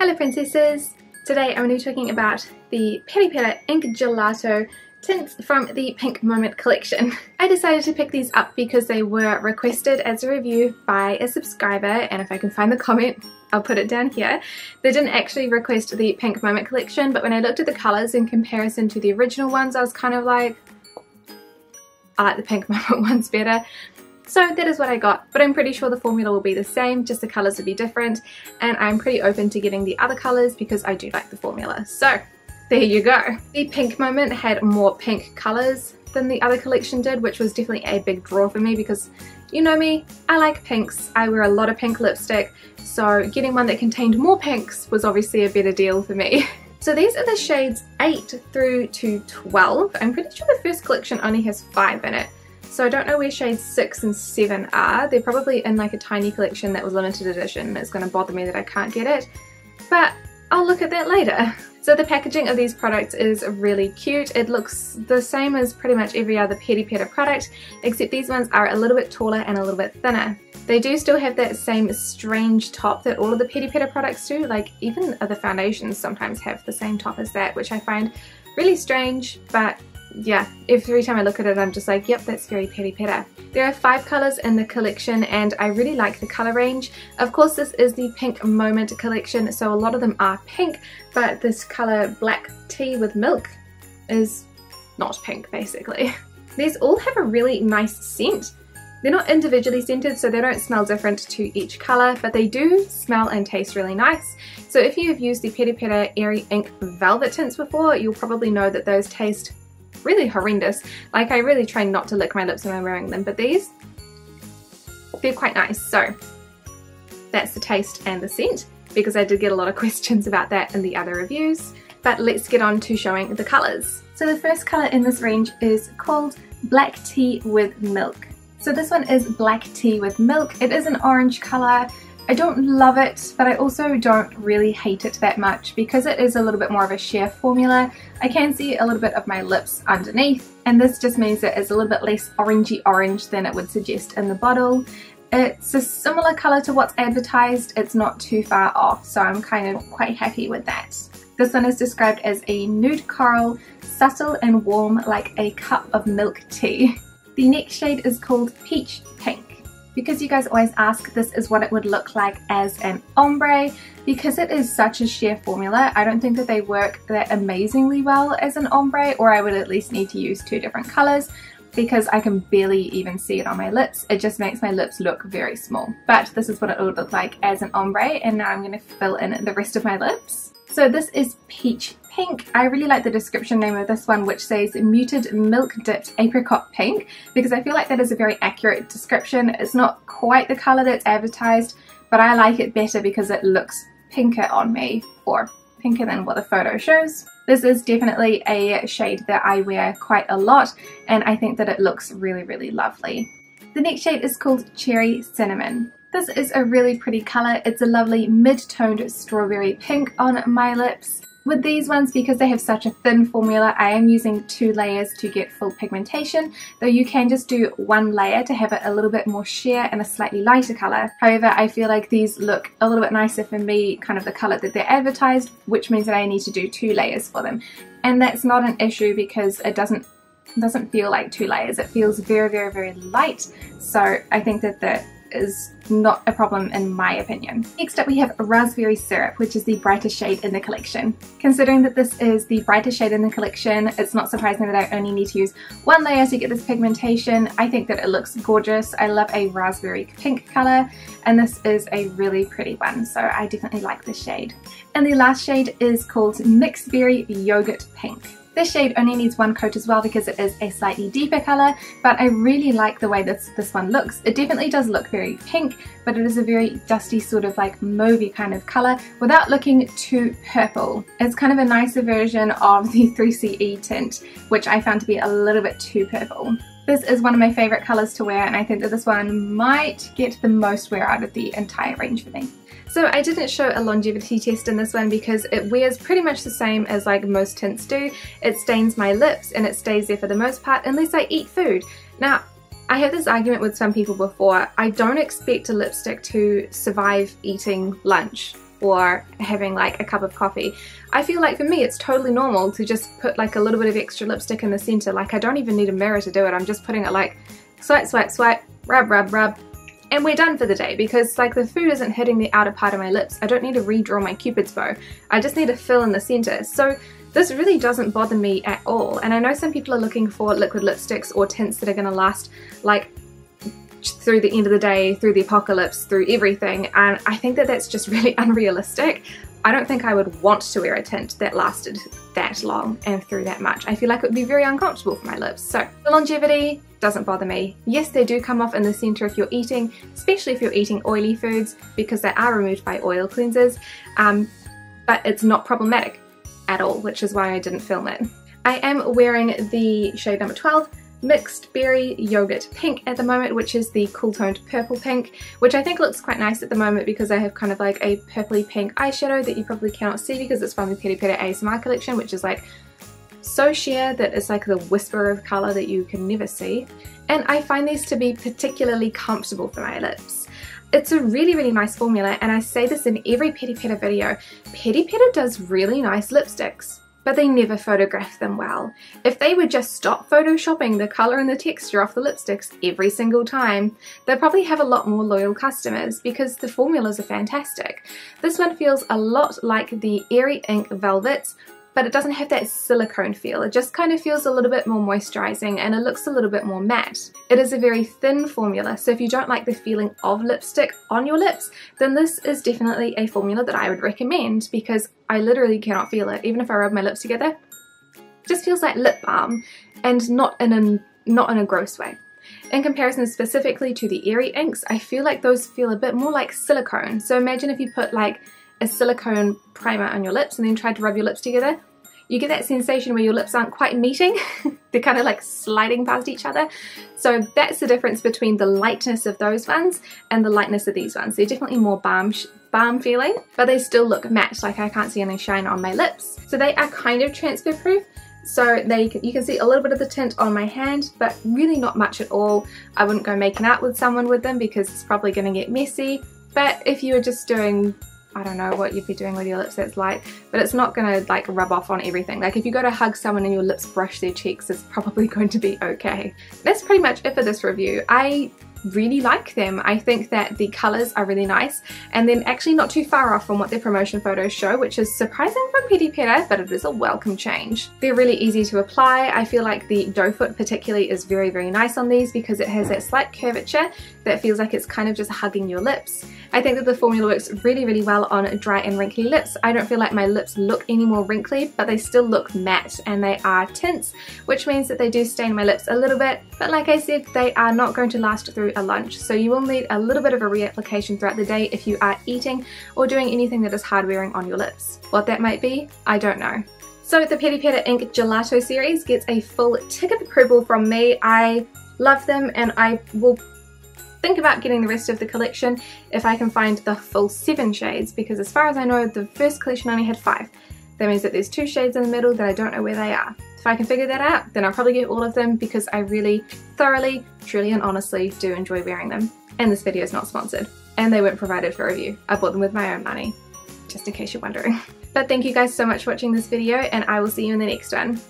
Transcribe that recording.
Hello princesses! Today I'm going to be talking about the Peripera Ink Gelato Tints from the Pink Moment collection. I decided to pick these up because they were requested as a review by a subscriber, and if I can find the comment I'll put it down here. They didn't actually request the Pink Moment collection, but when I looked at the colours in comparison to the original ones, I was kind of like, I like the Pink Moment ones better. So that is what I got, but I'm pretty sure the formula will be the same, just the colours will be different, and I'm pretty open to getting the other colours because I do like the formula. So there you go. The Pink Moment had more pink colours than the other collection did, which was definitely a big draw for me because you know me, I like pinks. I wear a lot of pink lipstick, so getting one that contained more pinks was obviously a better deal for me. So these are the shades 8 through to 12. I'm pretty sure the first collection only has 5 in it. So I don't know where shades 6 and 7 are. They're probably in like a tiny collection that was limited edition. It's going to bother me that I can't get it, but I'll look at that later. So the packaging of these products is really cute. It looks the same as pretty much every other Peripera product, except these ones are a little bit taller and a little bit thinner. They do still have that same strange top that all of the Peripera products do, like even other foundations sometimes have the same top as that, which I find really strange, but yeah, every time I look at it I'm just like, yep, that's very Peripera. There are 5 colours in the collection and I really like the colour range. Of course this is the Pink Moment collection, so a lot of them are pink, but this colour Black Tea with Milk is not pink basically. These all have a really nice scent. They're not individually scented, so they don't smell different to each colour, but they do smell and taste really nice. So if you have used the Peripera Airy Ink Velvet Tints before, you'll probably know that those taste really horrendous. Like I really try not to lick my lips when I'm wearing them, but these, they're quite nice. So that's the taste and the scent, because I did get a lot of questions about that in the other reviews. But let's get on to showing the colours. So the first colour in this range is called Black Tea with Milk. So this one is Black Tea with Milk. It is an orange colour. I don't love it, but I also don't really hate it that much because it is a little bit more of a sheer formula. I can see a little bit of my lips underneath, and this just means that it's a little bit less orangey orange than it would suggest in the bottle. It's a similar colour to what's advertised, it's not too far off, so I'm kind of quite happy with that. This one is described as a nude coral, subtle and warm like a cup of milk tea. The next shade is called Peach Pink. Because you guys always ask, this is what it would look like as an ombre. Because it is such a sheer formula, I don't think that they work that amazingly well as an ombre, or I would at least need to use 2 different colours because I can barely even see it on my lips. It just makes my lips look very small. But this is what it would look like as an ombre, and now I'm going to fill in the rest of my lips. So this is Peach Pink. I really like the description name of this one, which says muted milk dipped apricot pink, because I feel like that is a very accurate description. It's not quite the colour that's advertised, but I like it better because it looks pinker on me, or pinker than what the photo shows. This is definitely a shade that I wear quite a lot, and I think that it looks really, really lovely. The next shade is called Cherry Cinnamon. This is a really pretty colour. It's a lovely mid-toned strawberry pink on my lips. With these ones, because they have such a thin formula, I am using 2 layers to get full pigmentation, though you can just do 1 layer to have it a little bit more sheer and a slightly lighter colour. However, I feel like these look a little bit nicer for me, kind of the colour that they're advertised, which means that I need to do 2 layers for them. And that's not an issue because it doesn't feel like 2 layers. It feels very, very, very light, so I think that that is not a problem in my opinion. Next up we have Raspberry Syrup, which is the brightest shade in the collection. Considering that this is the brightest shade in the collection, it's not surprising that I only need to use 1 layer to get this pigmentation. I think that it looks gorgeous. I love a raspberry pink colour, and this is a really pretty one, so I definitely like this shade. And the last shade is called Mixed Berry Yogurt Pink. This shade only needs 1 coat as well because it is a slightly deeper colour, but I really like the way this one looks. It definitely does look very pink, but it is a very dusty sort of like mauvey kind of colour without looking too purple. It's kind of a nicer version of the 3CE tint, which I found to be a little bit too purple. This is one of my favourite colours to wear, and I think that this one might get the most wear out of the entire range for me. So I didn't show a longevity test in this one because it wears pretty much the same as like most tints do. It stains my lips and it stays there for the most part unless I eat food. Now, I have this argument with some people before. I don't expect a lipstick to survive eating lunch. or having like a cup of coffee. I feel like for me it's totally normal to just put like a little bit of extra lipstick in the center. Like I don't even need a mirror to do it. I'm just putting it like swipe, swipe, swipe, rub, rub, rub, and we're done for the day, because like the food isn't hitting the outer part of my lips. I don't need to redraw my cupid's bow. I just need to fill in the center. So this really doesn't bother me at all. And I know some people are looking for liquid lipsticks or tints that are going to last like through the end of the day, through the apocalypse, through everything, and I think that that's just really unrealistic. I don't think I would want to wear a tint that lasted that long and through that much. I feel like it would be very uncomfortable for my lips. So the longevity doesn't bother me. Yes, they do come off in the center if you're eating, especially if you're eating oily foods, because they are removed by oil cleansers, but it's not problematic at all, which is why I didn't film it. I am wearing the shade number 12, Mixed Berry Yogurt Pink at the moment, which is the cool toned purple pink, which I think looks quite nice at the moment because I have kind of like a purpley pink eyeshadow that you probably cannot see because it's from the Peripera ASMR collection, which is like so sheer that it's like the whisper of colour that you can never see. And I find these to be particularly comfortable for my lips. It's a really, really nice formula, and I say this in every Peripera video. Peripera does really nice lipsticks, but they never photograph them well. If they would just stop photoshopping the colour and the texture off the lipsticks every single time, they'd probably have a lot more loyal customers because the formulas are fantastic. This one feels a lot like the Airy Ink Velvets, but it doesn't have that silicone feel. It just kind of feels a little bit more moisturizing and it looks a little bit more matte. It is a very thin formula, so if you don't like the feeling of lipstick on your lips, then this is definitely a formula that I would recommend because I literally cannot feel it. Even if I rub my lips together, it just feels like lip balm, and not in a gross way. In comparison specifically to the Airy Inks, I feel like those feel a bit more like silicone. So imagine if you put like a silicone primer on your lips and then tried to rub your lips together. You get that sensation where your lips aren't quite meeting. They're kind of like sliding past each other. So that's the difference between the lightness of those ones and the lightness of these ones. They're definitely more balm feeling, but they still look matte, like I can't see any shine on my lips. So they are kind of transfer proof. So you can see a little bit of the tint on my hand, but really not much at all. I wouldn't go making out with someone with them because it's probably going to get messy. But if you were just doing, I don't know what you'd be doing with your lips that's light, but it's not going to like rub off on everything. Like if you go to hug someone and your lips brush their cheeks, it's probably going to be okay. That's pretty much it for this review. I really like them. I think that the colours are really nice and then actually not too far off from what their promotion photos show, which is surprising from Peripera, but it is a welcome change. They're really easy to apply. I feel like the doe foot particularly is very, very nice on these because it has that slight curvature that feels like it's kind of just hugging your lips. I think that the formula works really, really well on dry and wrinkly lips. I don't feel like my lips look any more wrinkly, but they still look matte, and they are tints, which means that they do stain my lips a little bit, but like I said, they are not going to last through a lunch, so you will need a little bit of a reapplication throughout the day if you are eating or doing anything that is hard wearing on your lips. What that might be, I don't know. So the Peripera Ink Gelato series gets a full tick of approval from me. I love them, and I will think about getting the rest of the collection if I can find the full 7 shades, because as far as I know the first collection only had 5. That means that there's 2 shades in the middle that I don't know where they are. If I can figure that out, then I'll probably get all of them because I really thoroughly, truly and honestly do enjoy wearing them. And this video is not sponsored, and they weren't provided for review. I bought them with my own money, just in case you're wondering. But thank you guys so much for watching this video, and I will see you in the next one.